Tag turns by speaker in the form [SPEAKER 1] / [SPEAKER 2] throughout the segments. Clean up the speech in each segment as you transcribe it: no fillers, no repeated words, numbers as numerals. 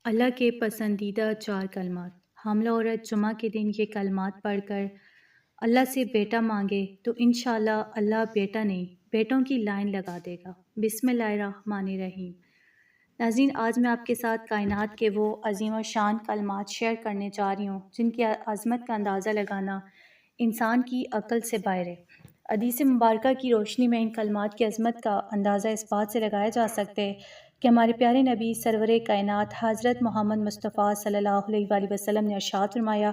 [SPEAKER 1] اللہ کے پسندیدہ چار کلمات۔ حاملہ عورت جمعہ کے دن یہ کلمات پڑھ کر اللہ سے بیٹا مانگے تو انشاءاللہ اللہ بیٹا نہیں بیٹوں کی لائن لگا دے گا۔ بسم اللہ الرحمن الرحیم۔ ناظرین، آج میں آپ کے ساتھ کائنات کے وہ عظیم و شان کلمات شیئر کرنے جا رہی ہوں جن کی عظمت کا اندازہ لگانا انسان کی عقل سے باہر ہے۔ حدیث مبارکہ کی روشنی میں ان کلمات کی عظمت کا اندازہ اس بات سے لگایا جا سکتا ہے کہ ہمارے پیارے نبی سرور کائنات حضرت محمد مصطفیٰ صلی اللہ علیہ وآلہ وسلم نے ارشاد فرمایا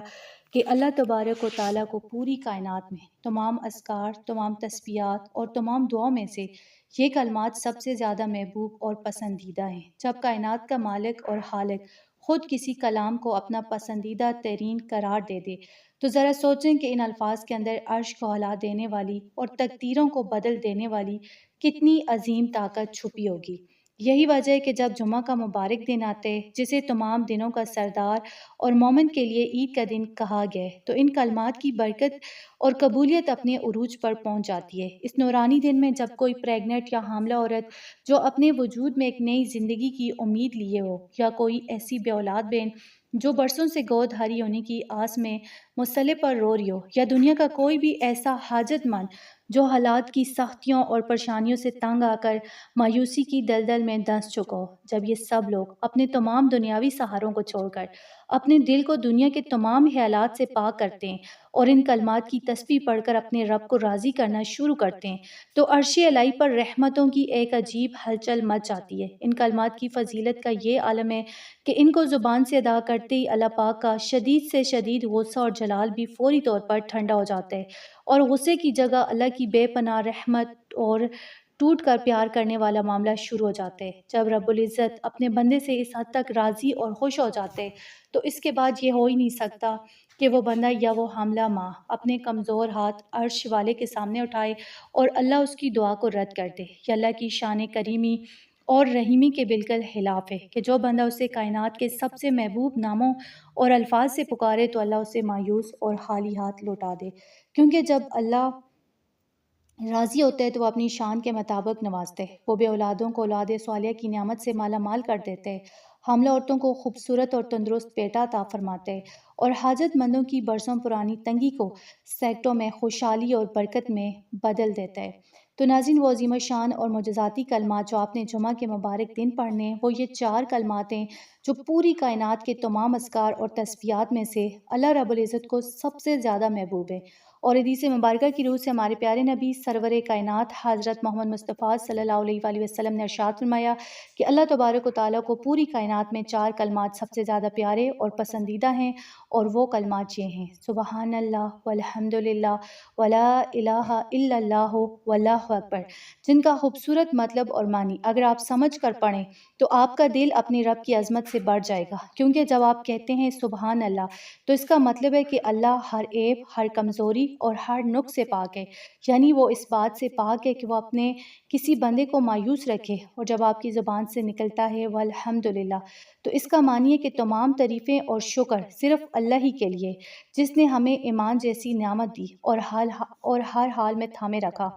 [SPEAKER 1] کہ اللہ تبارک و تعالیٰ کو پوری کائنات میں تمام اذکار، تمام تسبیحات اور تمام دعاؤں میں سے یہ کلمات سب سے زیادہ محبوب اور پسندیدہ ہیں۔ جب کائنات کا مالک اور خالق خود کسی کلام کو اپنا پسندیدہ ترین قرار دے دے تو ذرا سوچیں کہ ان الفاظ کے اندر عرش کو ہلا دینے والی اور تقدیروں کو بدل دینے والی کتنی عظیم طاقت چھپی ہوگی۔ یہی وجہ ہے کہ جب جمعہ کا مبارک دن آتے جسے تمام دنوں کا سردار اور مومن کے لیے عید کا دن کہا گیا ہے تو ان کلمات کی برکت اور قبولیت اپنے عروج پر پہنچ جاتی ہے۔ اس نورانی دن میں جب کوئی پریگنٹ یا حاملہ عورت جو اپنے وجود میں ایک نئی زندگی کی امید لیے ہو، یا کوئی ایسی بے اولاد بہن جو برسوں سے گود ہری ہونے کی آس میں مسئلے پر رو رہی ہو، یا دنیا کا کوئی بھی ایسا حاجت مند جو حالات کی سختیوں اور پریشانیوں سے تنگ آ کر مایوسی کی دلدل میں دھنس چکا ہو، جب یہ سب لوگ اپنے تمام دنیاوی سہاروں کو چھوڑ کر اپنے دل کو دنیا کے تمام خیالات سے پاک کرتے ہیں اور ان کلمات کی تسبیح پڑھ کر اپنے رب کو راضی کرنا شروع کرتے ہیں تو عرش الہی پر رحمتوں کی ایک عجیب ہلچل مچ جاتی ہے۔ ان کلمات کی فضیلت کا یہ عالم ہے کہ ان کو زبان سے ادا کرتے ہی اللہ پاک کا شدید سے شدید غصہ اور جلال بھی فوری طور پر ٹھنڈا ہو جاتا ہے، اور غصے کی جگہ اللہ کی بے پناہ رحمت اور ٹوٹ کر پیار کرنے والا معاملہ شروع ہو جاتا ہے۔ جب رب العزت اپنے بندے سے اس حد تک راضی اور خوش ہو جاتے ہیں تو اس کے بعد یہ ہو ہی نہیں سکتا کہ وہ بندہ یا وہ حاملہ ماں اپنے کمزور ہاتھ عرش والے کے سامنے اٹھائے اور اللہ اس کی دعا کو رد کر دے۔ یہ اللہ کی شان کریمی اور رحیمی کے بالکل خلاف ہے کہ جو بندہ اسے کائنات کے سب سے محبوب ناموں اور الفاظ سے پکارے تو اللہ اسے مایوس اور خالی ہاتھ لوٹا دے، کیونکہ جب اللہ راضی ہوتا ہے تو وہ اپنی شان کے مطابق نوازتے ہیں۔ وہ بے اولادوں کو اولاد صالحہ کی نعمت سے مالا مال کر دیتے ہیں، حاملہ عورتوں کو خوبصورت اور تندرست بیٹا عطا فرماتے ہیں، اور حاجت مندوں کی برسوں پرانی تنگی کو سیکٹوں میں خوشحالی اور برکت میں بدل دیتا ہے۔ تو ناظرین، وہ عظیم شان اور معجزاتی کلمات جو آپ نے جمعہ کے مبارک دن پڑھنے ہیں وہ یہ چار کلمات ہیں جو پوری کائنات کے تمام اذکار اور تسبیحات میں سے اللہ رب العزت کو سب سے زیادہ محبوب ہے۔ اور حدیث مبارکہ کی روح سے ہمارے پیارے نبی سرور کائنات حضرت محمد مصطفیٰ صلی اللہ علیہ وآلہ وسلم نے ارشاد فرمایا کہ اللہ تبارک و تعالیٰ کو پوری کائنات میں چار کلمات سب سے زیادہ پیارے اور پسندیدہ ہیں، اور وہ کلمات یہ ہیں: سبحان اللہ والحمد للہ ولا الہ الا اللہ واللہ اکبر، جن کا خوبصورت مطلب اور معنی اگر آپ سمجھ کر پڑھیں تو آپ کا دل اپنی رب کی عظمت سے بڑھ جائے گا، کیونکہ جب آپ کہتے ہیں سبحان اللہ تو اس کا مطلب ہے کہ اللہ ہر عیب، ہر کمزوری اور ہر نقص سے پاک ہے، یعنی وہ اس بات سے پاک ہے کہ وہ اپنے کسی بندے کو مایوس رکھے۔ اور جب آپ کی زبان سے نکلتا ہے والحمدللہ تو اس کا معنی ہے کہ تمام تعریفیں اور شکر صرف اللہ ہی کے لیے، جس نے ہمیں ایمان جیسی نعمت دی اور ہر حال میں تھامے رکھا۔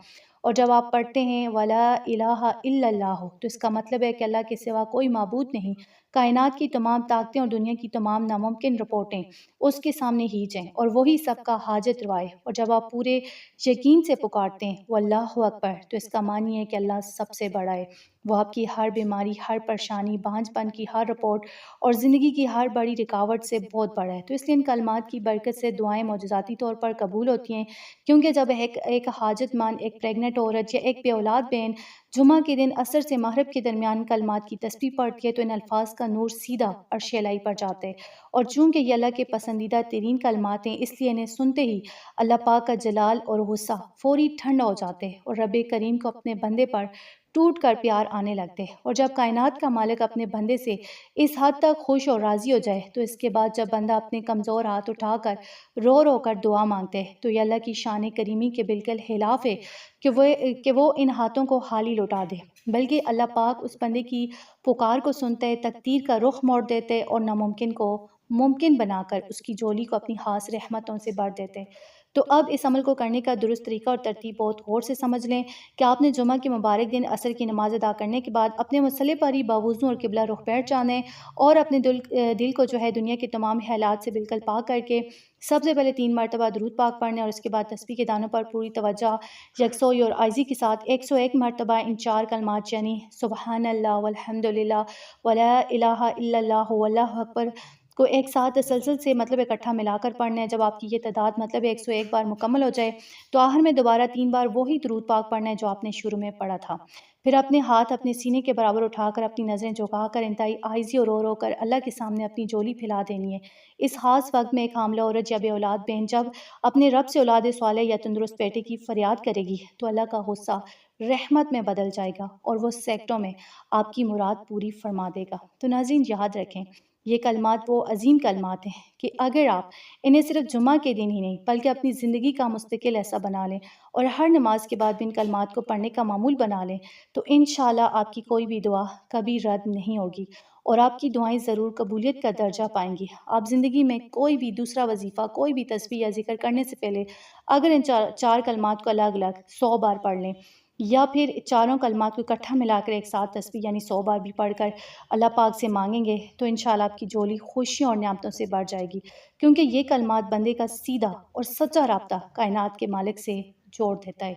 [SPEAKER 1] اور جب آپ پڑھتے ہیں ولا الہ الا اللہ تو اس کا مطلب ہے کہ اللہ کے سوا کوئی معبود نہیں، کائنات کی تمام طاقتیں اور دنیا کی تمام ناممکن رپورٹیں اس کے سامنے ہیج ہیں، اور وہی سب کا حاجت روا ہے۔ اور جب آپ پورے یقین سے پکارتے ہیں واللہ اکبر تو اس کا معنی ہے کہ اللہ سب سے بڑا ہے، وہ آپ کی ہر بیماری، ہر پریشانی، بانجھ پن کی ہر رپورٹ اور زندگی کی ہر بڑی رکاوٹ سے بہت بڑا ہے۔ تو اس لیے ان کلمات کی برکت سے دعائیں معجزاتی طور پر قبول ہوتی ہیں، کیونکہ جب ایک حاجت مند، ایک پریگنٹ عورت یا ایک بے اولاد بہن جمعہ کے دن عصر سے مغرب کے درمیان کلمات کی تسبیح پڑھتی ہے تو ان الفاظ کا نور سیدھا عرش الہی پر جاتا ہے، اور چونکہ یہ اللہ کے پسندیدہ ترین کلمات ہیں اس لیے انہیں سنتے ہی اللہ پاک کا جلال اور غصہ فوری ٹھنڈا ہو جاتے ہیں، اور رب کریم کو اپنے بندے پر ٹوٹ کر پیار آنے لگتے ہیں۔ اور جب کائنات کا مالک اپنے بندے سے اس حد تک خوش اور راضی ہو جائے تو اس کے بعد جب بندہ اپنے کمزور ہاتھ اٹھا کر رو رو کر دعا مانگتے ہیں تو یہ اللہ کی شان کریمی کے بالکل خلاف ہے کہ وہ ان ہاتھوں کو خالی لوٹا دے، بلکہ اللہ پاک اس بندے کی پکار کو سنتا ہے، تقدیر کا رخ موڑ دیتے ہیں اور ناممکن کو ممکن بنا کر اس کی جولی کو اپنی خاص رحمتوں سے بھر دیتے ہیں۔ تو اب اس عمل کو کرنے کا درست طریقہ اور ترتیب بہت غور سے سمجھ لیں کہ آپ نے جمعہ کے مبارک دن عصر کی نماز ادا کرنے کے بعد اپنے مسئلے پر ہی باوضو اور قبلہ رخ بیٹھ جانا ہے، اور اپنے دل کو جو ہے دنیا کے تمام خیالات سے بالکل پاک کر کے سب سے پہلے 3 مرتبہ درود پاک پڑھنا ہے، اور اس کے بعد تسبیح کے دانوں پر پوری توجہ، یکسوئی اور عاجزی کے ساتھ 101 مرتبہ ان 4 کلمات یعنی سبحان اللہ والحمد للہ ولا الہ الا اللہ واللہ اکبر کو ایک ساتھ تسلسل سے مطلب اکٹھا ملا کر پڑھنا ہے۔ جب آپ کی یہ تعداد مطلب 101 بار مکمل ہو جائے تو آخر میں دوبارہ 3 بار وہی درود پاک پڑھنا ہے جو آپ نے شروع میں پڑھا تھا۔ پھر اپنے ہاتھ اپنے سینے کے برابر اٹھا کر اپنی نظریں جھکا کر انتہائی عاجزی اور رو رو کر اللہ کے سامنے اپنی جولی پھیلا دینی ہے۔ اس خاص وقت میں ایک حاملہ عورت یا بے اولاد بہن جب اپنے رب سے اولاد صالح یا تندرست بیٹے کی فریاد کرے گی تو اللہ کا غصہ رحمت میں بدل جائے گا اور وہ سیکٹوں میں آپ کی مراد پوری فرما دے گا۔ تو ناظرین یاد رکھیں، یہ کلمات وہ عظیم کلمات ہیں کہ اگر آپ انہیں صرف جمعہ کے دن ہی نہیں بلکہ اپنی زندگی کا مستقل حصہ بنا لیں اور ہر نماز کے بعد بھی ان کلمات کو پڑھنے کا معمول بنا لیں تو انشاءاللہ آپ کی کوئی بھی دعا کبھی رد نہیں ہوگی اور آپ کی دعائیں ضرور قبولیت کا درجہ پائیں گی۔ آپ زندگی میں کوئی بھی دوسرا وظیفہ، کوئی بھی تسبیح یا ذکر کرنے سے پہلے اگر ان چار کلمات کو الگ الگ 100 بار پڑھ لیں یا پھر چاروں کلمات کو اکٹھا ملا کر ایک ساتھ تسبیح یعنی 100 بار بھی پڑھ کر اللہ پاک سے مانگیں گے تو انشاءاللہ آپ کی جولی خوشیوں اور نعمتوں سے بڑھ جائے گی، کیونکہ یہ کلمات بندے کا سیدھا اور سچا رابطہ کائنات کے مالک سے جوڑ دیتا ہے۔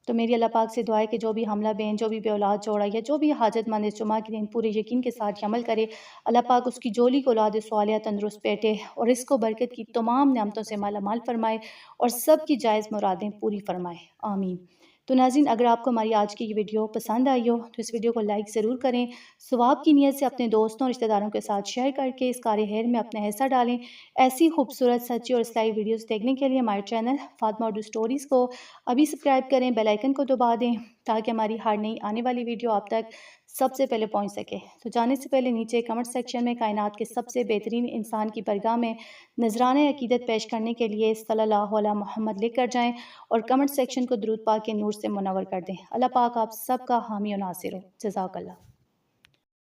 [SPEAKER 1] تو میری اللہ پاک سے دعا ہے کہ جو بھی حاملہ بہن، جو بھی بے اولاد جوڑا یا جو بھی حاجت مند اس جمعہ کے دن پورے یقین کے ساتھ عمل کرے، اللہ پاک اس کی جولی کو اولاد صالحہ تندرست بیٹے اور اس کو برکت کی تمام نعمتوں سے مالا مال فرمائے اور سب کی جائز مرادیں پوری فرمائے، آمین۔ تو ناظرین اگر آپ کو ہماری آج کی یہ ویڈیو پسند آئی ہو تو اس ویڈیو کو لائک ضرور کریں، ثواب کی نیت سے اپنے دوستوں اور رشتہ داروں کے ساتھ شیئر کر کے اس کار خیر میں اپنا حصہ ڈالیں۔ ایسی خوبصورت، سچی اور اصلاحی ویڈیوز دیکھنے کے لیے ہمارے چینل فاطمہ اردو اسٹوریز کو ابھی سبسکرائب کریں، بیل آئیکن کو دبا دیں تاکہ ہماری ہر نئی آنے والی ویڈیو آپ تک سب سے پہلے پہنچ سکے۔ تو جانے سے پہلے نیچے کمنٹ سیکشن میں کائنات کے سب سے بہترین انسان کی برگاہ میں نذرانہ عقیدت پیش کرنے کے لیے صلی اللہ علیہ محمد لکھ کر جائیں اور کمنٹ سیکشن کو درود پاک کے نور سے منور کر دیں۔ اللہ پاک آپ سب کا حامی و ناصر ہو۔ جزاک اللہ۔